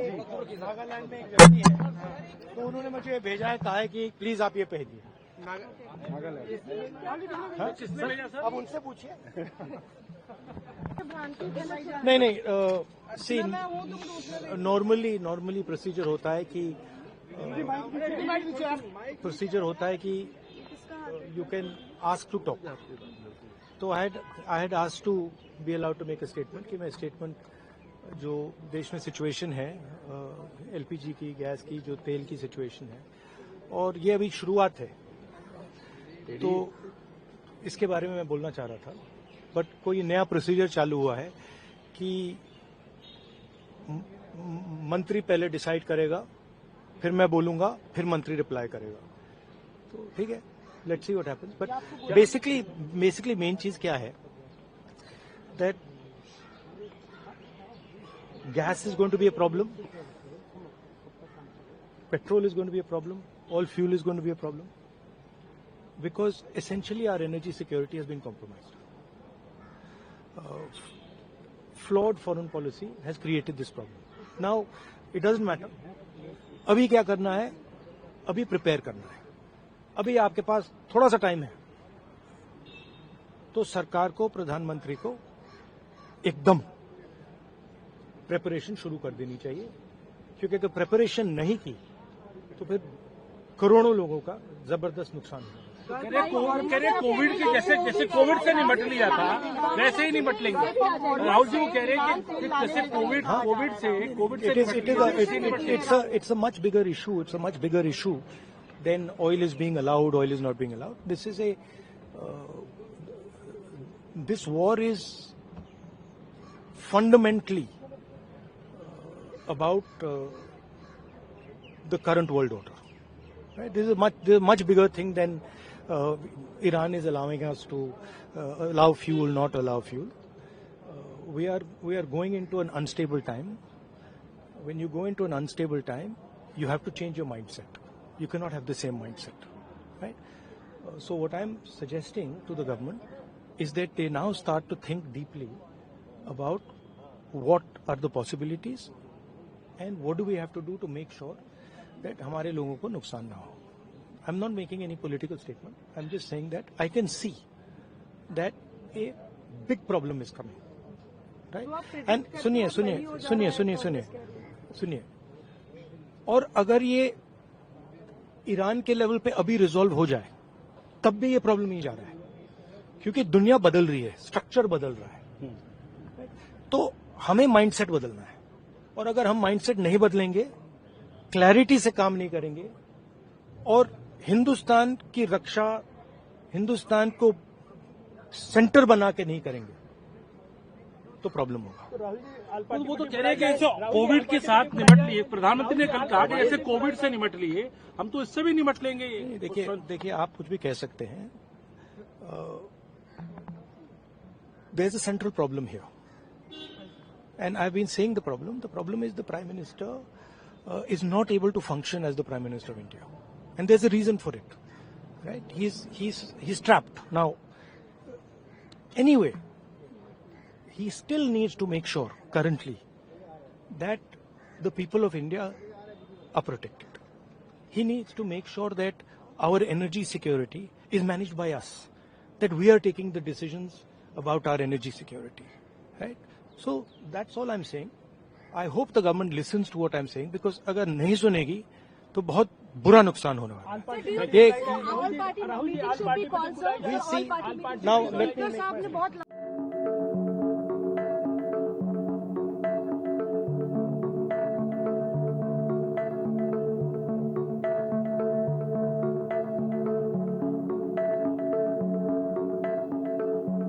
नागालैंड में एक व्यक्ति है, तो उन्होंने मुझे भेजा है, कहा है कि प्लीज आप ये भेजिए। अब उनसे पूछिए। नहीं, सी नॉर्मली प्रोसीजर होता है कि you can ask to talk. तो I had asked to be allowed to make a statement कि मैं स्टेटमेंट जो देश में सिचुएशन है, एलपीजी की, गैस की, जो तेल की सिचुएशन है, और ये अभी शुरुआत है, तो इसके बारे में मैं बोलना चाह रहा था। बट कोई नया प्रोसीजर चालू हुआ है कि मंत्री पहले डिसाइड करेगा, फिर मैं बोलूंगा, फिर मंत्री रिप्लाई करेगा। तो ठीक है, let's see what happens. But basically main चीज क्या है, that gas is going to be a problem, petrol is going to be a problem, all fuel is going to be a problem, because essentially our energy security has been compromised. Flawed foreign policy has created this problem. Now it doesn't matter अभी क्या करना है, अभी prepare करना है। अभी आपके पास थोड़ा सा टाइम है, तो सरकार को, प्रधानमंत्री को एकदम प्रेपरेशन शुरू कर देनी चाहिए, क्योंकि अगर प्रेपरेशन नहीं की तो फिर करोड़ों लोगों का जबरदस्त नुकसान होगा। कोविड के जैसे कोविड से निपट लिया था वैसे ही निपट लेंगे। राहुल जी वो कह रहे हैं कि जैसे कोविड से it's a much bigger issue than oil is being allowed, oil is not being allowed. This war is fundamentally about the current world order. Right? This is a much bigger thing than Iran is allowing us to allow fuel, not allow fuel. We are going into an unstable time. When you go into an unstable time, you have to change your mindset. You cannot have the same mindset, right? So what I'm suggesting to the government is that they now start to think deeply about what are the possibilities and what do we have to do to make sure that हमारे लोगों को नुकसान ना हो. I'm not making any political statement. I'm just saying that I can see that a big problem is coming, right? And सुनिए, और अगर ये ईरान के लेवल पे अभी रिजॉल्व हो जाए, तब भी ये प्रॉब्लम नहीं जा रहा है, क्योंकि दुनिया बदल रही है, स्ट्रक्चर बदल रहा है, तो हमें माइंडसेट बदलना है। और अगर हम माइंडसेट नहीं बदलेंगे, क्लैरिटी से काम नहीं करेंगे, और हिंदुस्तान की रक्षा, हिंदुस्तान को सेंटर बना के नहीं करेंगे, तो प्रॉब्लम होगा। तो वो तो कह रहे हैं कि ऐसे कोविड के साथ निपट लिए, प्रधानमंत्री ने कल कहा कि ऐसे कोविड से निपट लिए, हम तो इससे भी निपट लेंगे। देखिए आप कुछ भी कह सकते हैं, there is a central problem here. And I've been saying the problem is the Prime Minister is not able to function as the Prime Minister of India. And there's a reason for it, right? He's trapped. Now, anyway, he still needs to make sure currently that the people of India are protected. He needs to make sure that our energy security is managed by us, that we are taking the decisions about our energy security, right? So that's all I'm saying. I hope the government listens to what I'm saying, because अगर नहीं सुनेगी तो बहुत बुरा नुकसान होने वाला है। Now let me